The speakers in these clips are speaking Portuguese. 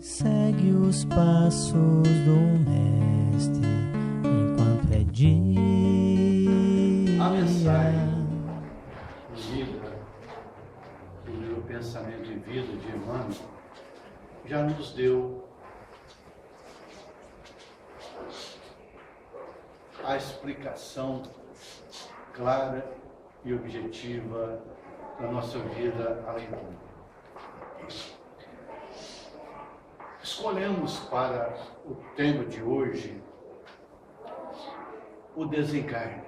segue os passos do Mestre enquanto é dia. A mensagem do livro, o Pensamento e Vida de Emmanuel, já nos deu a explicação clara e objetiva da nossa vida além do mundo. Escolhemos para o tema de hoje o desencarne.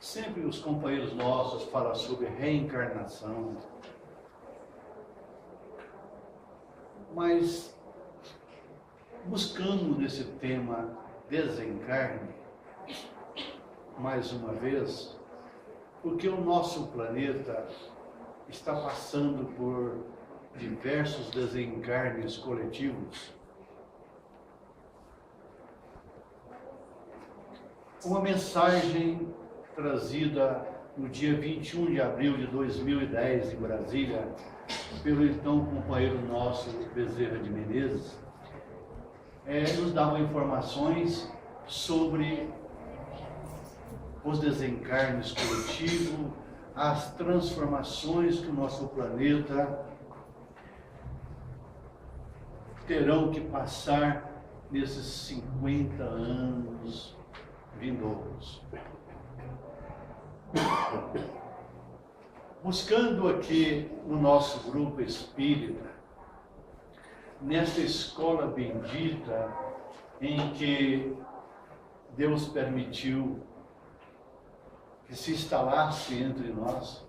Sempre os companheiros nossos falam sobre reencarnação, mas buscando nesse tema desencarne, mais uma vez, porque o nosso planeta está passando por diversos desencarnes coletivos. Uma mensagem trazida no dia 21 de abril de 2010 em Brasília, pelo então companheiro nosso Bezerra de Menezes, nos dava informações sobre os desencarnes coletivos, as transformações que o nosso planeta terão que passar nesses 50 anos vindouros. Buscando aqui no nosso grupo espírita, nesta escola bendita em que Deus permitiu que se instalasse entre nós,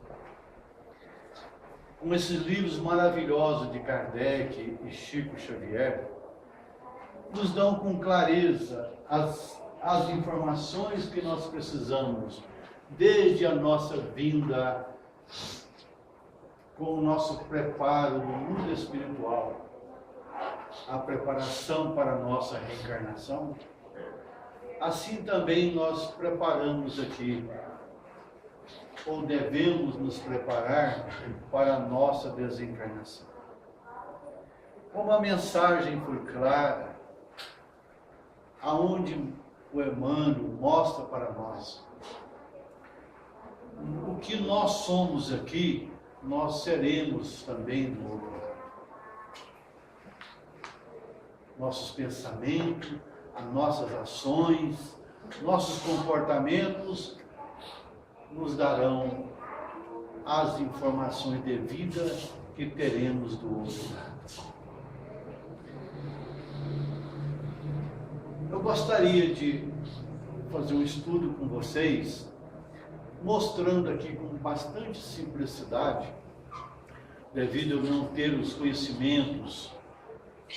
com esses livros maravilhosos de Kardec e Chico Xavier, nos dão com clareza as informações que nós precisamos, desde a nossa vinda, com o nosso preparo no mundo espiritual, a preparação para a nossa reencarnação, assim também nós preparamos aqui, ou devemos nos preparar para a nossa desencarnação. Como a mensagem foi clara, aonde o Emmanuel mostra para nós o que nós somos aqui, nós seremos também do outro lado. Nossos pensamentos, as nossas ações, nossos comportamentos nos darão as informações devidas que teremos do outro lado. Eu gostaria de fazer um estudo com vocês, mostrando aqui com bastante simplicidade, devido a não ter os conhecimentos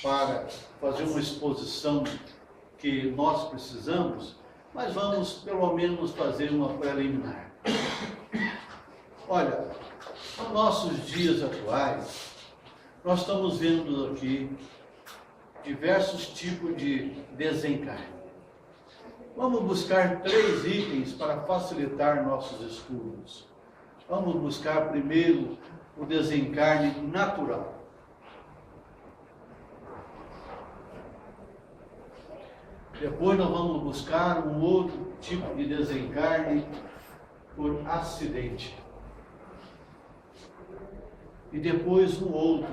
para fazer uma exposição que nós precisamos, mas vamos pelo menos fazer uma preliminar. Olha, nos nossos dias atuais, nós estamos vendo aqui diversos tipos de desencarne. Vamos buscar 3 itens para facilitar nossos estudos. Vamos buscar primeiro o desencarne natural. Depois nós vamos buscar um outro tipo de desencarne por acidente. E depois o outro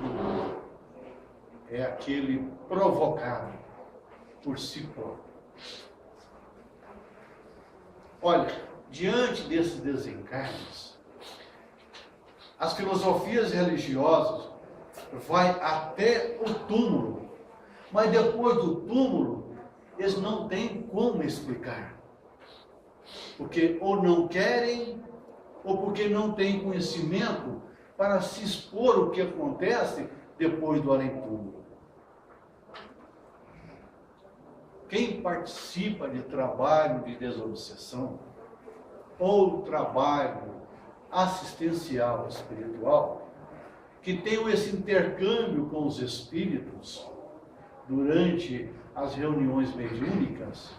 é aquele provocado por si próprio. Olha, diante desses desencarnes, as filosofias religiosas vai até o túmulo, mas depois do túmulo eles não têm como explicar, porque ou não querem ou porque não têm conhecimento para se expor o que acontece depois do além-túmulo. Quem participa de trabalho de desobsessão ou trabalho assistencial espiritual, que tem esse intercâmbio com os espíritos durante as reuniões mediúnicas,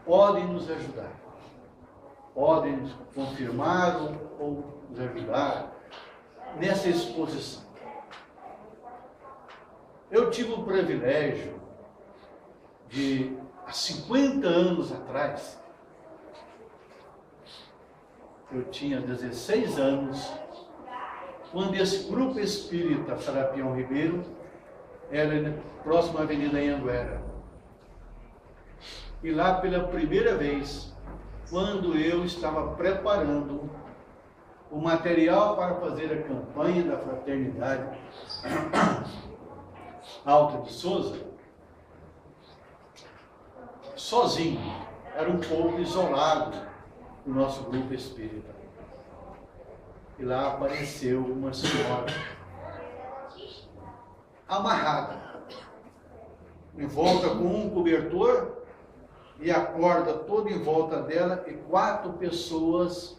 podem nos ajudar, podem confirmar ou nos ajudar nessa exposição. Eu tive o privilégio de, há 50 anos atrás, eu tinha 16 anos, quando esse grupo espírita Serapião Ribeiro era próximo à Avenida Anhanguera. E lá, pela primeira vez, quando eu estava preparando o material para fazer a campanha da Fraternidade Alta de Souza, sozinho, era um pouco isolado do nosso grupo espírita. E lá apareceu uma senhora amarrada, em volta com um cobertor e a corda toda em volta dela e 4 pessoas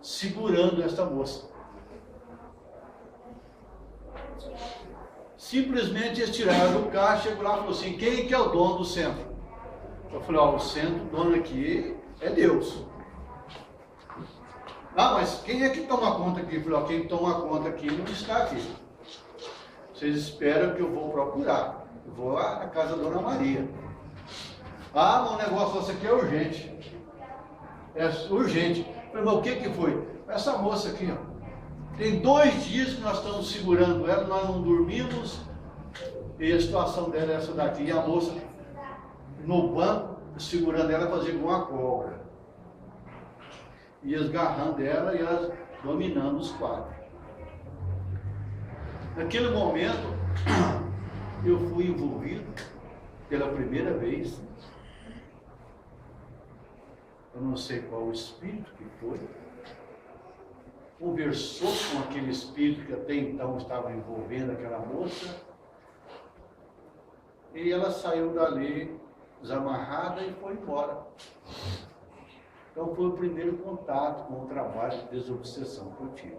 segurando esta moça. Simplesmente eles tiraram do carro, chegou lá e falou assim: quem que é o dono do centro? Eu falei: ó, o centro, o dono aqui é Deus. Ah, mas quem é que toma conta aqui? Eu falei: ó, quem toma conta aqui não está aqui. Vocês esperam que eu vou procurar. Eu vou lá na casa da Dona Maria. Ah, mas o negócio nosso aqui é urgente. É urgente. Eu falei: mas o que foi? Essa moça aqui, ó. Tem 2 dias que nós estamos segurando ela, nós não dormimos, e a situação dela é essa daqui. E a moça no banco, segurando ela, fazia igual uma cobra. E esgarrando ela e elas dominando os 4. Naquele momento, eu fui envolvido pela primeira vez. Eu não sei qual o espírito que foi. Conversou com aquele espírito que até então estava envolvendo aquela moça. E ela saiu dali desamarrada e foi embora. Então foi o primeiro contato com o trabalho de desobsessão que eu tive.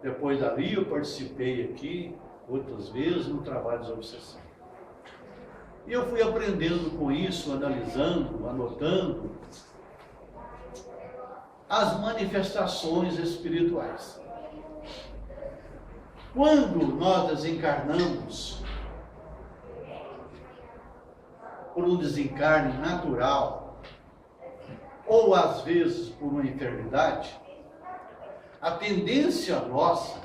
Depois dali eu participei aqui, outras vezes, no trabalho de desobsessão. E eu fui aprendendo com isso, analisando, anotando as manifestações espirituais. Quando nós desencarnamos por um desencarne natural, ou às vezes por uma enfermidade, a tendência nossa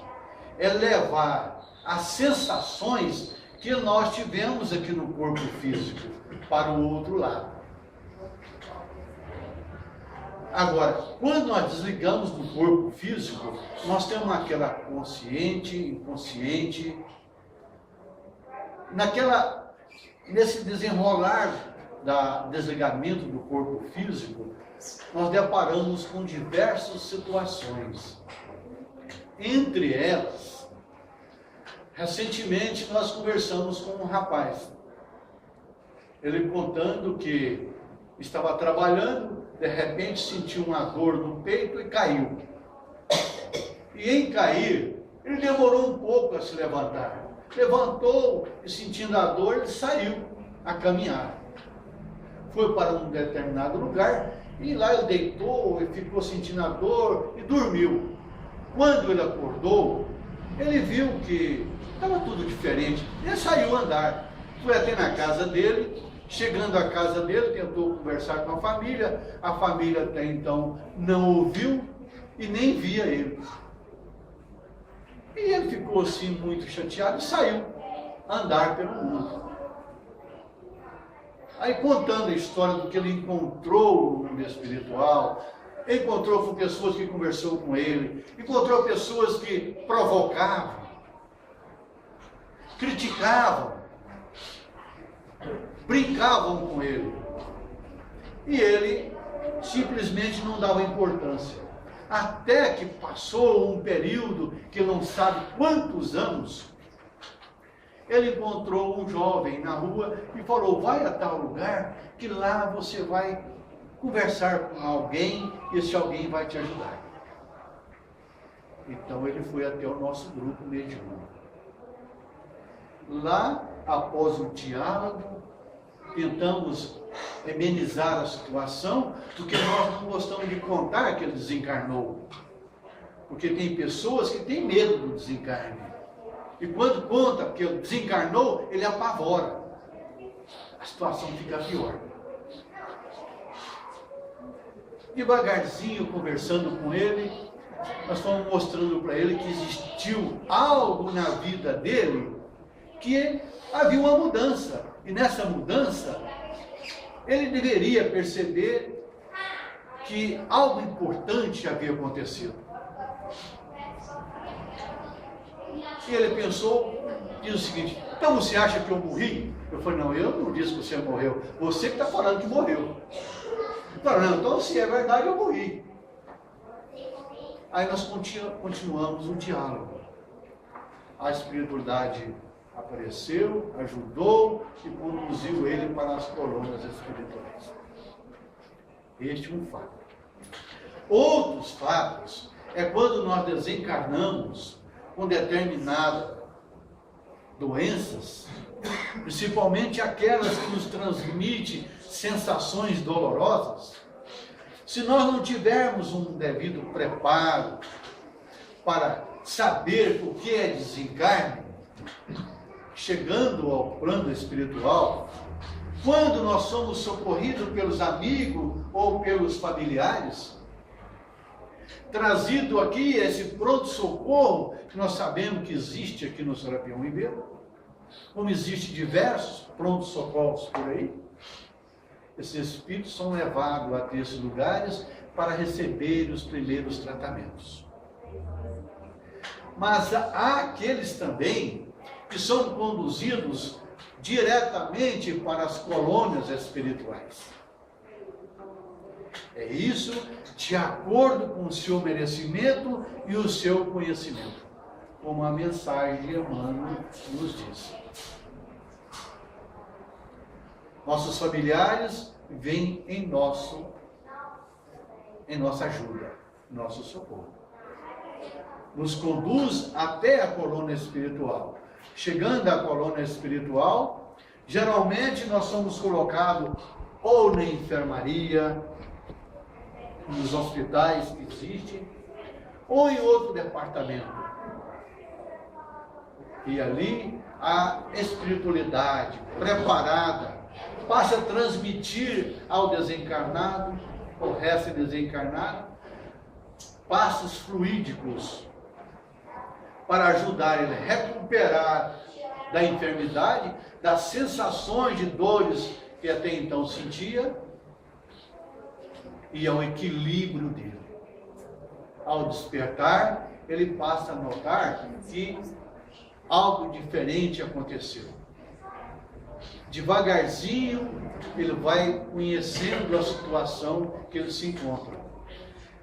é levar as sensações que nós tivemos aqui no corpo físico para o outro lado. Agora, quando nós desligamos do corpo físico, nós temos aquela consciente, inconsciente, nesse desenrolar do desligamento do corpo físico, nós deparamos com diversas situações. Entre elas, recentemente nós conversamos com um rapaz, ele contando que estava trabalhando, de repente sentiu uma dor no peito e caiu. E em cair, ele demorou um pouco a se levantar. Levantou e, sentindo a dor, ele saiu a caminhar. Foi para um determinado lugar e lá ele deitou e ficou sentindo a dor e dormiu. Quando ele acordou, ele viu que estava tudo diferente. Ele saiu a andar. Foi até na casa dele. Chegando à casa dele, tentou conversar com a família até então não ouviu e nem via ele. E ele ficou assim muito chateado e saiu a andar pelo mundo. Aí contando a história do que ele encontrou no mundo espiritual, encontrou com pessoas que conversou com ele, encontrou pessoas que provocavam, criticavam, brincavam com ele. E ele simplesmente não dava importância. Até que passou um período que não sabe quantos anos, ele encontrou um jovem na rua e falou: vai a tal lugar que lá você vai conversar com alguém e esse alguém vai te ajudar. Então ele foi até o nosso grupo mediúnico. Lá, após o diálogo, tentamos amenizar a situação, porque nós não gostamos de contar que ele desencarnou. Porque tem pessoas que têm medo do desencarne. E quando conta que desencarnou, ele apavora. A situação fica pior. Devagarzinho, conversando com ele, nós fomos mostrando para ele que existiu algo na vida dele, que havia uma mudança. E nessa mudança, ele deveria perceber que algo importante havia acontecido. E ele pensou, diz o seguinte: então você acha que eu morri? Eu falei: não, eu não disse que você morreu. Você que está falando que morreu. Eu falei: não, então se é verdade, eu morri. Aí nós continuamos o diálogo. A espiritualidade apareceu, ajudou e conduziu ele para as colônias espirituais. Este é um fato. Outros fatos é quando nós desencarnamos com determinadas doenças, principalmente aquelas que nos transmitem sensações dolorosas. Se nós não tivermos um devido preparo para saber o que é desencarne, chegando ao plano espiritual, quando nós somos socorridos pelos amigos ou pelos familiares, trazido aqui esse pronto-socorro, que nós sabemos que existe aqui no Serapião Ribeiro, como existem diversos pronto-socorros por aí, esses espíritos são levados a esses lugares para receber os primeiros tratamentos. Mas há aqueles também que são conduzidos diretamente para as colônias espirituais. É isso de acordo com o seu merecimento e o seu conhecimento, como a mensagem de Emmanuel nos diz. Nossos familiares vêm em nossa ajuda, nosso socorro. Nos conduz até a colônia espiritual. Chegando à colônia espiritual, geralmente nós somos colocados ou na enfermaria, nos hospitais que existem, ou em outro departamento. E ali a espiritualidade preparada passa a transmitir ao desencarnado, ao recém-desencarnado, passos fluídicos para ajudar ele a recuperar da enfermidade, das sensações de dores que até então sentia, e ao equilíbrio dele. Ao despertar, ele passa a notar que algo diferente aconteceu. Devagarzinho, ele vai conhecendo a situação que ele se encontra.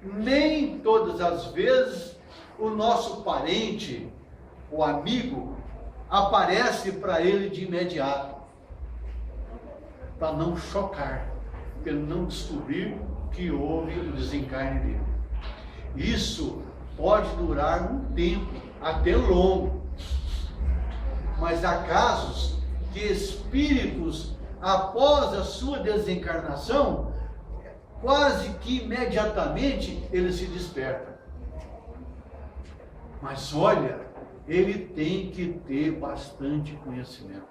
Nem todas as vezes o nosso parente, o amigo, aparece para ele de imediato, para não chocar, para ele não descobrir que houve o desencarne dele. Isso pode durar um tempo, até longo. Mas há casos que espíritos, após a sua desencarnação, quase que imediatamente ele se desperta. Mas olha, ele tem que ter bastante conhecimento.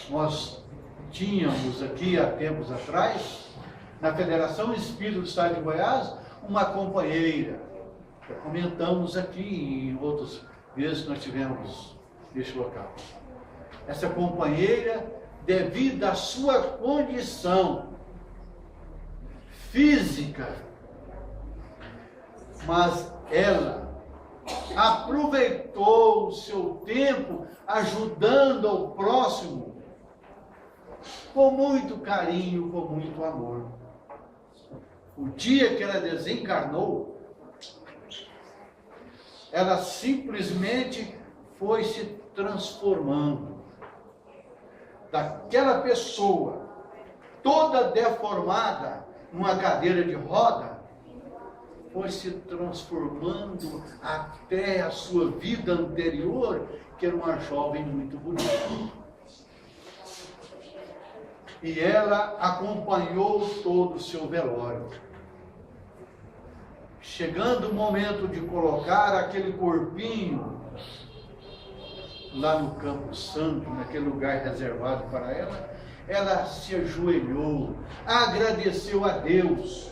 Nós tínhamos aqui há tempos atrás, na Federação Espírita do Estado de Goiás, uma companheira. Já comentamos aqui em outras vezes que nós tivemos neste local. Essa companheira, devido à sua condição física, mas ela aproveitou o seu tempo ajudando ao próximo com muito carinho, com muito amor. O dia que ela desencarnou, ela simplesmente foi se transformando. Daquela pessoa, toda deformada, numa cadeira de roda, foi se transformando até a sua vida anterior, que era uma jovem muito bonita. E ela acompanhou todo o seu velório. chegando o momento de colocar aquele corpinho lá no Campo Santo, naquele lugar reservado para ela, ela se ajoelhou, agradeceu a Deus,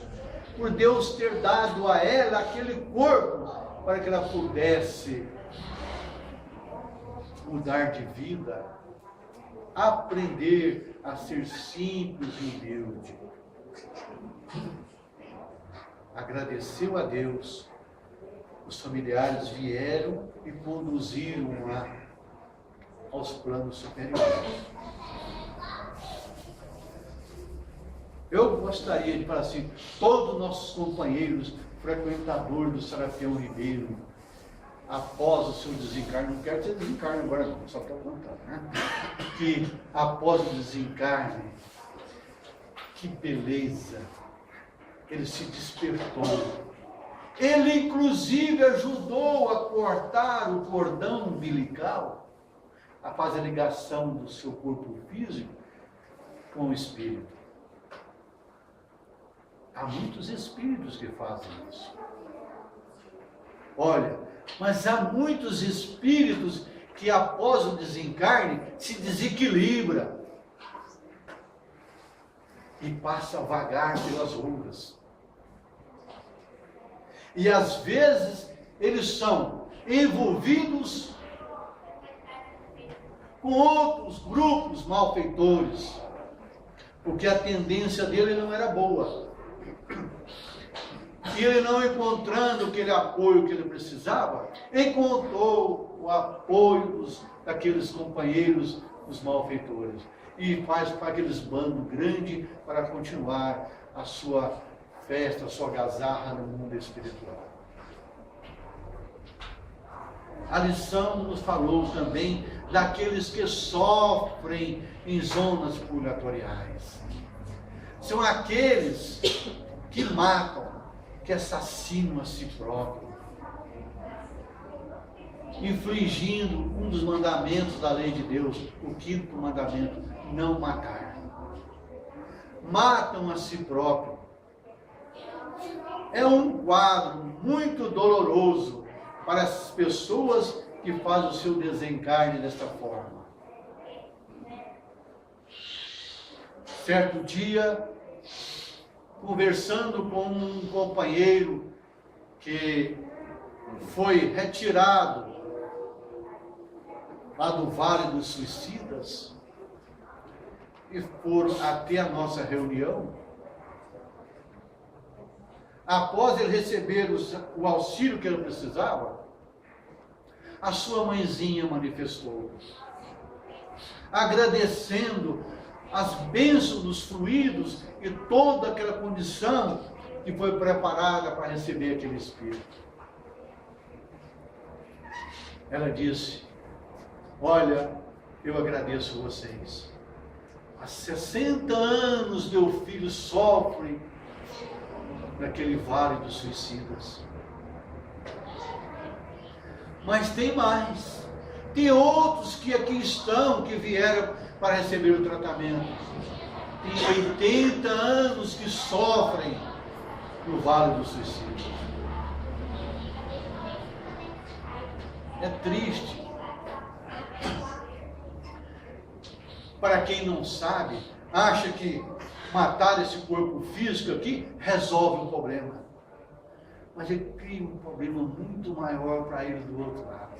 por Deus ter dado a ela aquele corpo, para que ela pudesse mudar de vida, aprender a ser simples e humilde. Agradeceu a Deus, os familiares vieram e conduziram-a aos planos superiores. Eu gostaria de falar assim, todos os nossos companheiros, frequentadores do Serafião Ribeiro, após o seu desencarne, não quero que você desencarne agora não, só estou contando, né? Que após o desencarne, que beleza, ele se despertou. Ele inclusive ajudou a cortar o cordão umbilical, a fazer a ligação do seu corpo físico com o espírito. Há muitos espíritos que fazem isso. Olha, mas há muitos espíritos que após o desencarne se desequilibra e passa a vagar pelas ruas. E às vezes eles são envolvidos com outros grupos malfeitores, porque a tendência dele não era boa. E ele, não encontrando aquele apoio que ele precisava, encontrou o apoio daqueles companheiros, os malfeitores, e faz para aqueles bandos grandes para continuar a sua festa, a sua gazarra no mundo espiritual. A lição nos falou também daqueles que sofrem em zonas purgatoriais. São aqueles que matam, que assassinam a si próprio, infringindo um dos mandamentos da lei de Deus, o 5º mandamento, não matar. Matam a si próprio. É um quadro muito doloroso para as pessoas que fazem o seu desencarne desta forma. Certo dia, conversando com um companheiro que foi retirado lá do Vale dos Suicidas e foram até a nossa reunião. Após ele receber o auxílio que ele precisava, a sua mãezinha manifestou, agradecendo as bênçãos dos fluidos e toda aquela condição que foi preparada para receber aquele espírito. Ela disse: olha, eu agradeço vocês. Há 60 anos meu filho sofre naquele vale dos suicidas. Mas tem mais. Tem outros que aqui estão, que vieram para receber o tratamento. Tem 80 anos que sofrem no vale dos suicidas. É triste. Para quem não sabe, acha que matar esse corpo físico aqui resolve o problema. Mas ele cria um problema muito maior para ele do outro lado.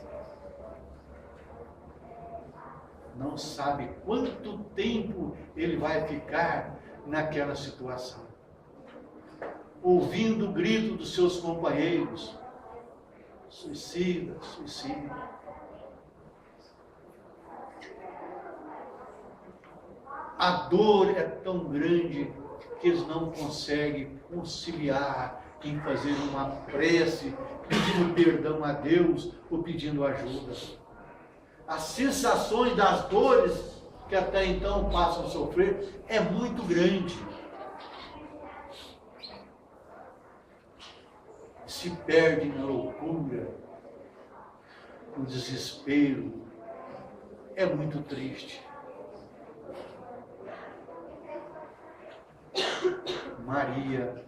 Não sabe quanto tempo ele vai ficar naquela situação. Ouvindo o grito dos seus companheiros: suicida, suicida. A dor é tão grande que eles não conseguem conciliar em fazer uma prece, pedindo perdão a Deus ou pedindo ajuda. As sensações das dores que até então passam a sofrer é muito grande. Se perdem na loucura, no desespero. É muito triste. Maria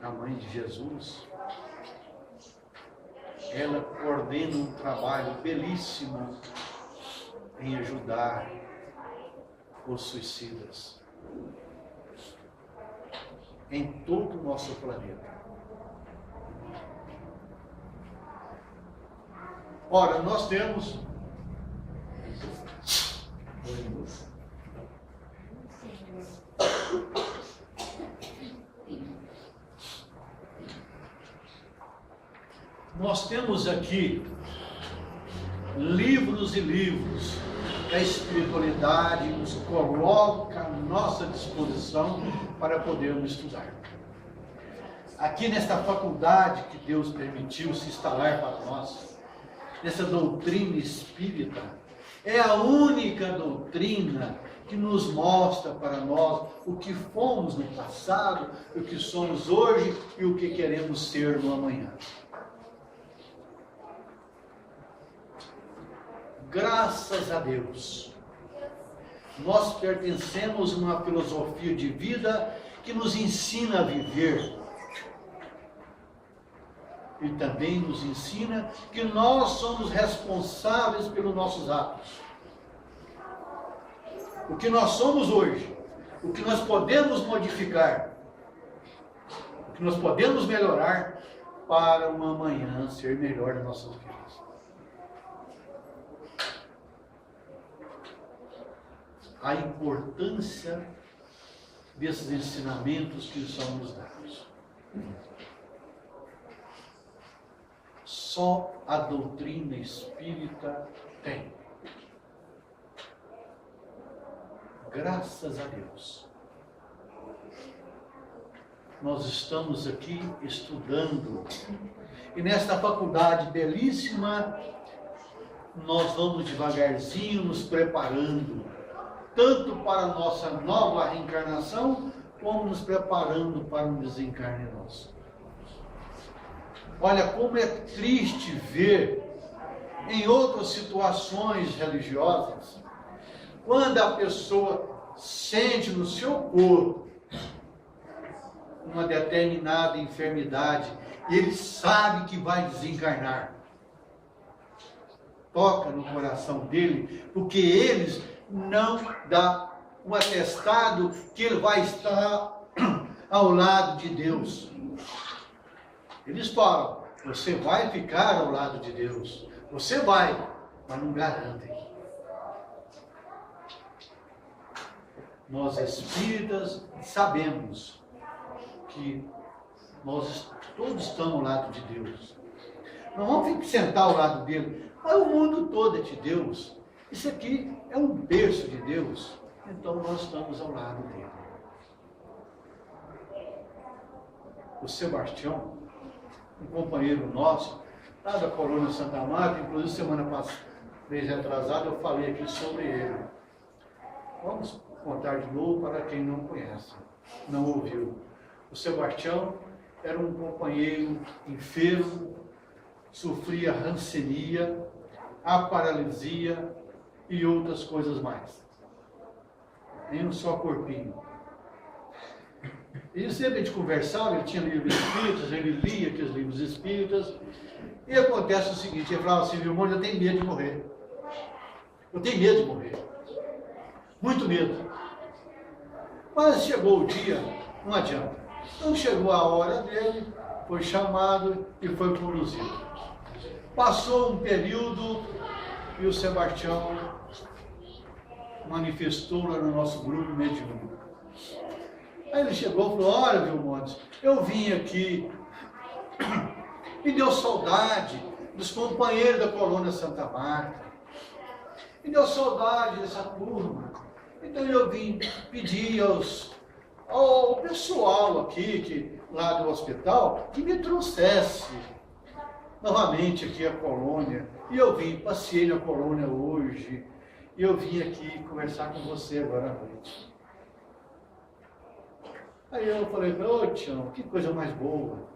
a mãe de Jesus, ela coordena um trabalho belíssimo em ajudar os suicidas em todo o nosso planeta. Ora, nós temos aqui livros e livros que a espiritualidade nos coloca à nossa disposição para podermos estudar. Aqui nesta faculdade que Deus permitiu se instalar para nós, nessa doutrina espírita, é a única doutrina que nos mostra para nós o que fomos no passado, o que somos hoje e o que queremos ser no amanhã. Graças a Deus, nós pertencemos a uma filosofia de vida que nos ensina a viver e também nos ensina que nós somos responsáveis pelos nossos atos. O que nós somos hoje, o que nós podemos modificar, o que nós podemos melhorar para uma amanhã ser melhor nas nossas vidas. A importância desses ensinamentos que são nos dados. Só a doutrina espírita tem. Graças a Deus. Nós estamos aqui estudando. E nesta faculdade belíssima, nós vamos devagarzinho nos preparando, tanto para a nossa nova reencarnação, como nos preparando para um desencarne nosso. Olha como é triste ver em outras situações religiosas, quando a pessoa sente no seu corpo uma determinada enfermidade, e ele sabe que vai desencarnar. Toca no coração dele, porque eles não dão um atestado que ele vai estar ao lado de Deus. Eles falam, você vai ficar ao lado de Deus. Você vai, mas não garantem. Nós espíritas sabemos que nós todos estamos ao lado de Deus. Não vamos sentar ao lado dele, mas o mundo todo é de Deus. Isso aqui é um berço de Deus, então nós estamos ao lado dele. O Sebastião, um companheiro nosso, lá da Colônia Santa Marta, inclusive semana passada, mês atrasado, eu falei aqui sobre ele. Vamos contar de novo para quem não conhece, não ouviu. O Sebastião era um companheiro enfermo, sofria rancenia, a paralisia e outras coisas mais. Em um só corpinho. E sempre a gente conversava, ele tinha livros espíritas, ele lia aqueles livros espíritas, e acontece o seguinte, ele falava assim, meu irmão, eu tenho medo de morrer. Eu tenho medo de morrer. Muito medo. Mas chegou o dia, não adianta. Então chegou a hora dele, foi chamado e foi conduzido. Passou um período e o Sebastião manifestou lá no nosso grupo mediúnico. Aí ele chegou e falou, olha, Vilmontes, eu vim aqui, me deu saudade dos companheiros da Colônia Santa Marta, me deu saudade dessa turma. Então eu vim pedir ao pessoal aqui, lá do hospital, que me trouxesse novamente aqui a colônia. E eu vim, passei na colônia hoje, e eu vim aqui conversar com você agora à noite. Aí eu falei, ô Tião, que coisa mais boa.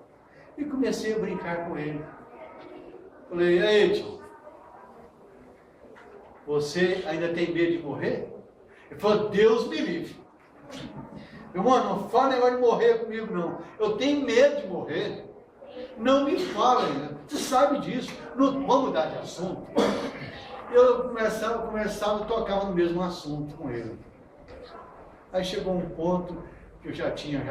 E comecei a brincar com ele. Falei, aí Tião, você ainda tem medo de morrer? Ele falou, Deus me livre. Irmão, não fala negócio de morrer comigo, não. Eu tenho medo de morrer. Não me fala, você sabe disso. Não vamos mudar de assunto. Eu começava, tocava no mesmo assunto com ele. Aí chegou um ponto que eu já tinha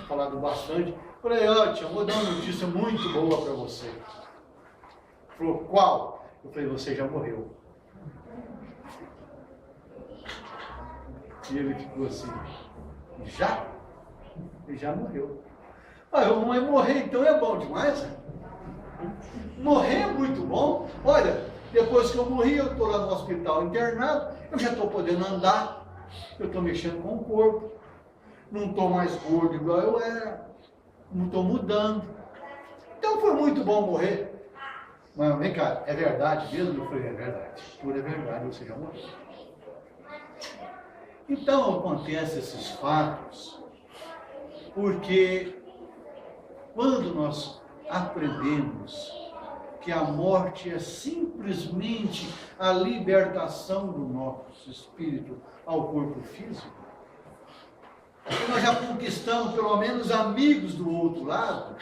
falado bastante. Falei, ó, tia, eu vou dar uma notícia muito boa para você. Ele falou, qual? Eu falei, você já morreu. E ele ficou assim, já? Ele já morreu. Ah, eu vou morrer, então é bom demais. Morrer é muito bom. Olha, depois que eu morri, eu estou lá no hospital internado, eu já estou podendo andar, eu estou mexendo com o corpo, não estou mais gordo igual eu era, não estou mudando. Então foi muito bom morrer. Mas vem cá, é verdade mesmo? Eu falei, é verdade. Tudo é verdade, você já morreu. Então acontecem esses fatos, porque quando nós aprendemos que a morte é simplesmente a libertação do nosso espírito ao corpo físico, nós já conquistamos pelo menos amigos do outro lado,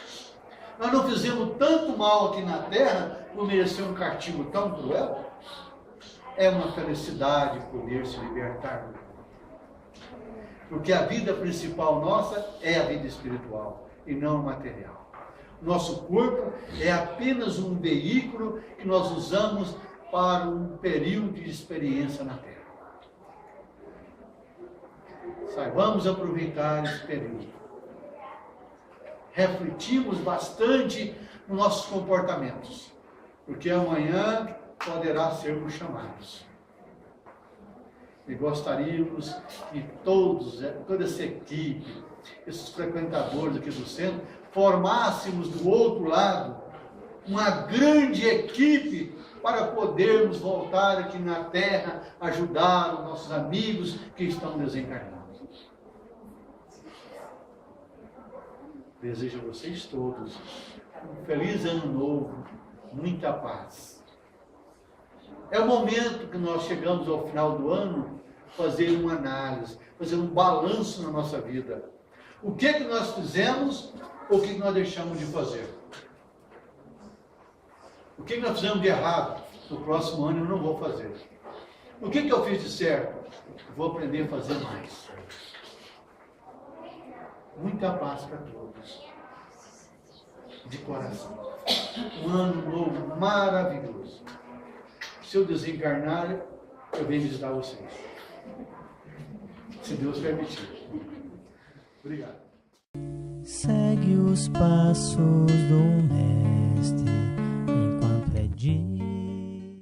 nós não fizemos tanto mal aqui na terra por merecer um castigo tão cruel. É uma felicidade poder se libertar do corpo. Porque a vida principal nossa é a vida espiritual e não material. Nosso corpo é apenas um veículo que nós usamos para um período de experiência na Terra. Saibamos aproveitar esse período. Refletimos bastante nos nossos comportamentos, porque amanhã poderá sermos chamados. E gostaríamos que toda essa equipe, esses frequentadores aqui do centro, formássemos do outro lado uma grande equipe para podermos voltar aqui na terra, ajudar os nossos amigos que estão desencarnados. Desejo a vocês todos um feliz ano novo, muita paz. É o momento que nós chegamos ao final do ano, fazer uma análise, fazer um balanço na nossa vida. O que nós fizemos ou o que nós deixamos de fazer? O que nós fizemos de errado? No próximo ano eu não vou fazer. O que eu fiz de certo? Eu vou aprender a fazer mais. Muita paz para todos. De coração. Um ano novo maravilhoso. Se eu desencarnar, eu venho visitar vocês. Se Deus permitir. Obrigado. Segue os passos do